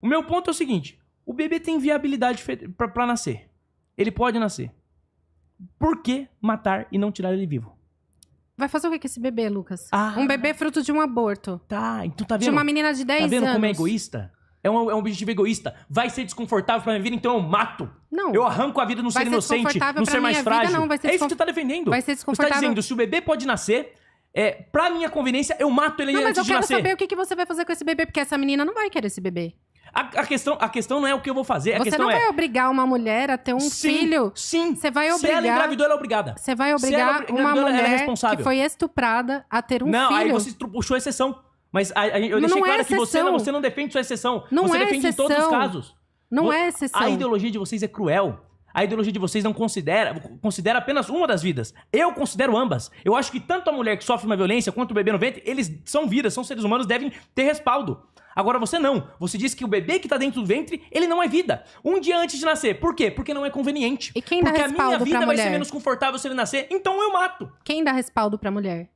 O meu ponto é o seguinte. O bebê tem viabilidade pra nascer. Ele pode nascer. Por que matar e não tirar ele vivo? Vai fazer o que com esse bebê, Lucas? Ah. Um bebê fruto de um aborto. Tá, então tá vendo? De uma menina de 10 tá vendo anos. como é egoísta? É um objetivo egoísta. Vai ser desconfortável pra minha vida, então eu mato. Não. Eu arranco a vida no ser inocente, no ser mais frágil. Não, vai ser é isso que você tá defendendo. Vai ser Você tá desconfortável. dizendo, se o bebê pode nascer, pra minha conveniência, eu mato ele Não, mas antes eu de quero nascer. saber o que você vai fazer com esse bebê, porque essa menina não vai querer esse bebê. A questão não é o que eu vou fazer, a Você questão não é... vai obrigar uma mulher a ter um filho. Sim, Você vai Se ela obrigar. engravidou, ela é obrigada. Você vai Se ela obrigar uma engravidou, ela é mulher responsável. que foi estuprada a ter um Não, filho. aí você puxou exceção. Mas eu Não deixei é claro que exceção. você não defende sua exceção. Não você é defende em todos os exceção. casos. Não é exceção. A ideologia de vocês é cruel. A ideologia de vocês não considera apenas uma das vidas. Eu considero ambas. Eu acho que tanto a mulher que sofre uma violência quanto o bebê no ventre, eles são vidas, são seres humanos, devem ter respaldo. Agora você não. Você diz que o bebê que tá dentro do ventre, ele não é vida. Um dia antes de nascer. Por quê? Porque não é conveniente. E quem dá Porque a respaldo minha pra vida vai ser mulher? menos confortável se ele nascer, então eu mato. Quem dá respaldo pra mulher?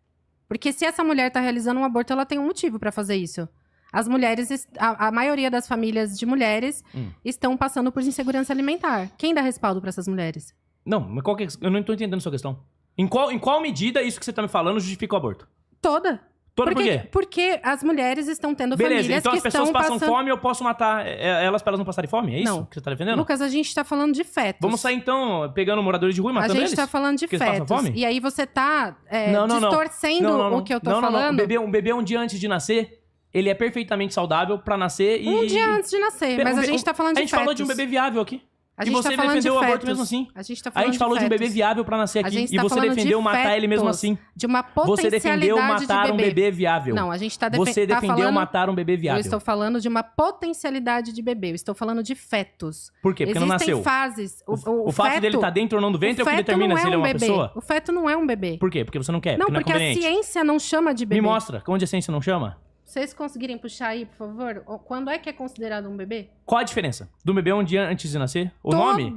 Porque se essa mulher tá realizando um aborto, ela tem um motivo pra fazer isso. As mulheres, a maioria das famílias de mulheres estão passando por insegurança alimentar. Quem dá respaldo pra essas mulheres? Não, mas eu não tô entendendo a sua questão. Em qual medida isso que você tá me falando justifica o aborto? Toda. Por quê? Porque as mulheres estão tendo Beleza, famílias então que as pessoas estão passam passando... fome, eu posso matar elas pra elas não passarem fome? É isso Não. que você tá defendendo? Lucas, a gente tá falando de fetos. Vamos sair então pegando moradores de rua e A matando eles? gente tá falando de Porque eles passam fetos. fome? E aí você tá Não. distorcendo Não. o que eu tô Não. falando. Um bebê um dia antes de nascer, ele é perfeitamente saudável pra nascer e... Um dia antes de nascer, mas a gente tá falando de fetos. A gente falou de um bebê viável aqui. A E gente você tá falando defendeu de o aborto fetos. mesmo assim. A gente tá A falando gente falou de um bebê fetos. viável pra nascer A aqui. gente E tá você falando de defendeu matar ele mesmo fetos, assim. De uma Você defendeu potencialidade matar de um bebê viável. Não, a gente tá Você tá defendeu falando... matar um bebê Eu viável. estou falando de uma potencialidade de bebê. Eu estou falando de fetos. Por quê? Porque não nasceu. Existem fases. O fato feto, dele estar dentro ou não do ventre é o que feto determina não se ele é uma bebê. pessoa? O feto não é um bebê. Por quê? Porque você não quer, Não, porque não é porque a conveniente. ciência não chama de bebê. Me mostra, onde a ciência não chama? Vocês conseguirem puxar aí, por favor? Quando é que é considerado um bebê? Qual a diferença? Do bebê um dia antes de nascer? O nome?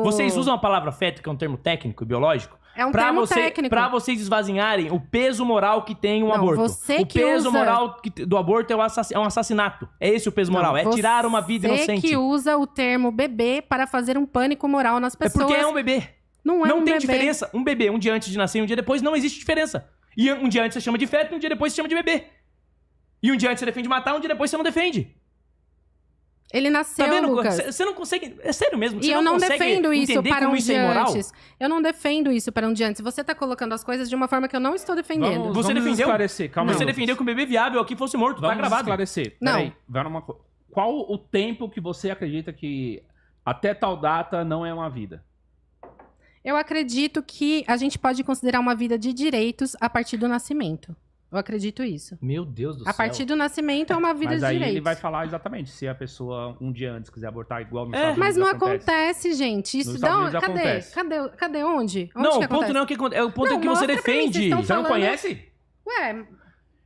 Vocês usam a palavra feto, que é um termo técnico e biológico? É um termo técnico. Pra vocês esvazinharem o peso moral que tem um Não, aborto. você O que peso usa- moral do aborto é um assassinato. É esse o peso moral. É tirar uma vida inocente. Você que usa o termo bebê para fazer um pânico moral nas É pessoas. porque é um bebê. Não é Não um tem bebê. diferença. Um bebê, um dia antes de nascer e um dia depois, não existe diferença. E um dia antes você chama de feto e um dia depois você chama de bebê. E um dia antes você defende matar, um dia depois você não defende. Ele nasceu, Tá vendo? Lucas. Você não consegue... É sério mesmo? E Você eu não consegue defendo isso entender para como um isso é dia imoral? antes. Eu não defendo isso para um dia antes. Você tá colocando as coisas de uma forma que eu não estou defendendo. Você Vamos defendeu? esclarecer, calma Você aí. defendeu que o bebê viável aqui fosse morto. Tá Vamos gravado. esclarecer. Não. Peraí, vai numa qual o tempo que você acredita que até tal data não é uma vida? Eu acredito que a gente pode considerar uma vida de direitos a partir do nascimento. Eu acredito isso. Meu Deus do céu. A partir do nascimento é uma vida Mas de aí direitos. ele vai falar exatamente se a pessoa um dia antes quiser abortar igual no Mas não acontece, gente. Isso Nos dá Estados uma... Unidos acontece. Cadê onde? Onde Não, que o ponto acontece? não é o que acontece. O ponto Não, é que você mostra pra mim, vocês defende. estão Você não falando- conhece? Ué,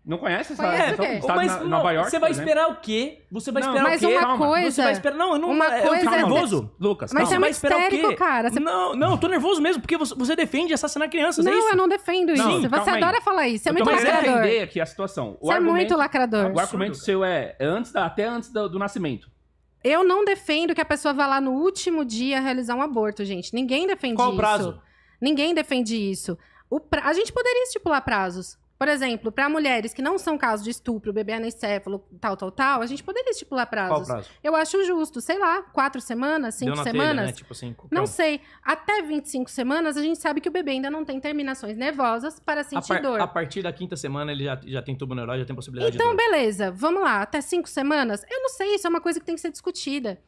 Não conhece? Conhece o quê? Estado Mas na Nova York, você vai por exemplo? esperar o quê? Você vai Não, esperar mas o quê? uma Calma. coisa... Você vai esperar... Não, eu não... Uma eu coisa tô é- nervoso. Lucas, Mas calma. você é vai muito esperar o quê? histérico, cara. Você... Não, eu tô nervoso mesmo, porque você defende assassinar crianças, é Não, isso? eu não defendo isso. Não, Você calma aí. adora falar isso. Você é Eu muito tô querendo lacrador. entender aqui a situação. Você é muito lacrador. O argumento seu é até antes do nascimento. Eu não defendo que a pessoa vá lá no último dia realizar um aborto, gente. Ninguém defende Qual isso. o prazo? Ninguém defende isso. A gente poderia estipular prazos. Por exemplo, para mulheres que não são casos de estupro, bebê anencefalo, tal, a gente poderia estipular prazos. Qual prazo? Eu acho justo. Sei lá, 4 semanas, 5 Deu na semanas. telha, né? Tipo assim... Não sei. Até 25 semanas, a gente sabe que o bebê ainda não tem terminações nervosas para sentir dor. A partir da 5ª semana, ele já tem tubo neural, já tem possibilidade Então, de dor. beleza. Vamos lá. Até 5 semanas? Eu não sei. Isso é uma coisa que tem que ser discutida.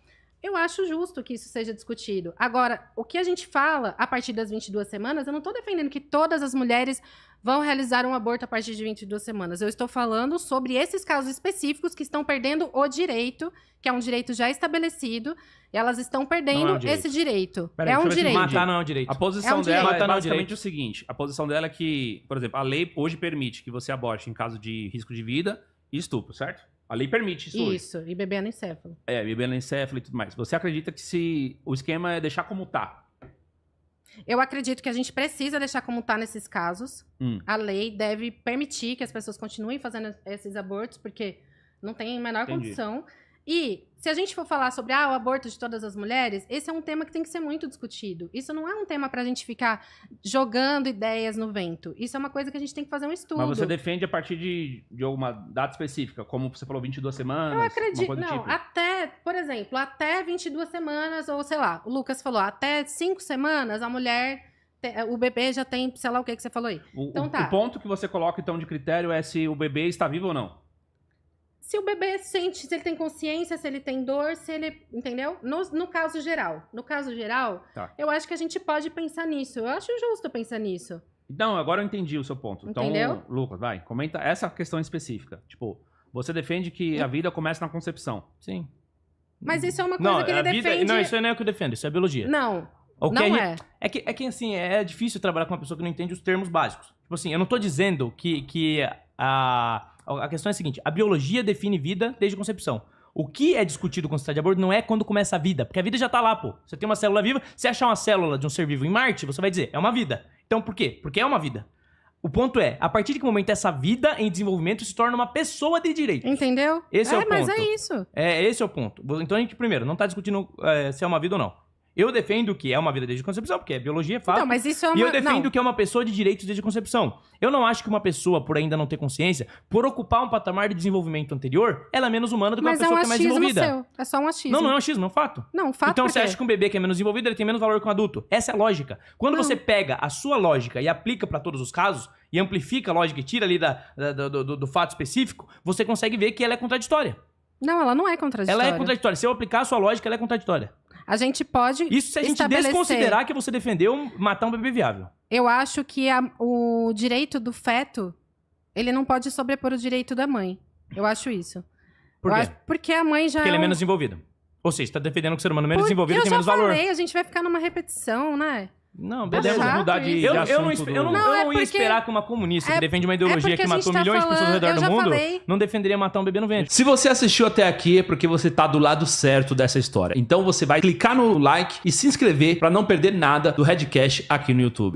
Eu acho justo que isso seja discutido. Agora, o que a gente fala a partir das 22 semanas, eu não estou defendendo que todas as mulheres vão realizar um aborto a partir de 22 semanas. Eu estou falando sobre esses casos específicos que estão perdendo o direito, que é um direito já estabelecido, e elas estão perdendo esse direito. Peraí, É um deixa eu ver se direito. Matar não é um direito. A posição É um dela direito. é Matar não é basicamente direito. o seguinte. A posição dela é que, por exemplo, a lei hoje permite que você aborte em caso de risco de vida e estupro, certo? A lei permite isso hoje. Isso, e bebê anencefalo. Bebê anencefalo e tudo mais. Você acredita que se o esquema é deixar como tá? Eu acredito que a gente precisa deixar como está nesses casos. A lei deve permitir que as pessoas continuem fazendo esses abortos, porque não tem a menor Entendi. condição. E se a gente for falar sobre o aborto de todas as mulheres, esse é um tema que tem que ser muito discutido. Isso não é um tema pra gente ficar jogando ideias no vento. Isso é uma coisa que a gente tem que fazer um estudo. Mas você defende a partir de alguma data específica, como você falou, 22 semanas? Eu acredito, uma coisa do não, tipo? até, por exemplo, até 22 semanas, ou sei lá, o Lucas falou, até 5 semanas a mulher, o bebê já tem, sei lá o que você falou aí. Então tá. O ponto que você coloca, então, de critério é se o bebê está vivo ou não. Se o bebê sente, se ele tem consciência, se ele tem dor, se ele, entendeu? No caso geral. No caso geral, Tá. eu acho que a gente pode pensar nisso. Eu acho justo pensar nisso. Não, agora eu entendi o seu ponto. Entendeu? Então, Lucas, vai, comenta essa questão específica. Tipo, você defende que a vida começa na concepção. Sim. Mas isso é uma coisa Não, que ele a vida, defende... não, isso aí não é o que eu defendo, isso é biologia. Não, O que não a gente- é. É que assim, é difícil trabalhar com uma pessoa que não entende os termos básicos. Tipo assim, eu não tô dizendo que a questão é a seguinte, a biologia define vida desde a concepção. O que é discutido com o estado de aborto não é quando começa a vida, porque a vida já tá lá, pô. Você tem uma célula viva, se achar uma célula de um ser vivo em Marte, você vai dizer, é uma vida. Então por quê? Porque é uma vida. O ponto é, a partir de que momento essa vida em desenvolvimento se torna uma pessoa de direito. Entendeu? Esse é o mas ponto. é isso. Esse é o ponto. Então a gente, primeiro, não tá discutindo se é uma vida ou não. Eu defendo que é uma vida desde a concepção, porque é biologia, é fato. Não, mas isso é uma... E eu defendo não. que é uma pessoa de direitos desde a concepção. Eu não acho que uma pessoa, por ainda não ter consciência, por ocupar um patamar de desenvolvimento anterior, ela é menos humana do que Mas uma pessoa é um que é mais achismo desenvolvida. seu. É só um achismo. Não, não é um achismo, é um fato. Não, fato Então por você quê? acha que um bebê que é menos desenvolvido, ele tem menos valor que um adulto. Essa é a lógica. Quando Não. você pega a sua lógica e aplica pra todos os casos, e amplifica a lógica e tira ali do fato específico, você consegue ver que ela é contraditória. Não, ela não é contraditória. Ela é contraditória. Se eu aplicar a sua lógica, ela é contraditória. A gente pode Isso se a gente estabelecer... desconsiderar que você defendeu matar um bebê viável. Eu acho que o direito do feto, ele não pode sobrepor o direito da mãe. Eu acho isso. Por Eu quê? acho- porque a mãe já Porque ele é um- menos desenvolvido. Ou seja, você tá defendendo que o ser humano menos Por- desenvolvido eu tem já menos valor. falei, a gente vai ficar numa repetição, né? Não, Podemos beleza. chato mudar de, isso. de Eu não, assunto. eu não, Não, eu é não ia porque- esperar que uma comunista que é- defende uma é ideologia porque que a gente matou tá milhões de pessoas ao falando- redor eu do já mundo falei. não defenderia matar um bebê no ventre. Se você assistiu até aqui é porque você tá do lado certo dessa história. Então você vai clicar no like e se inscrever para não perder nada do Redcast aqui no YouTube.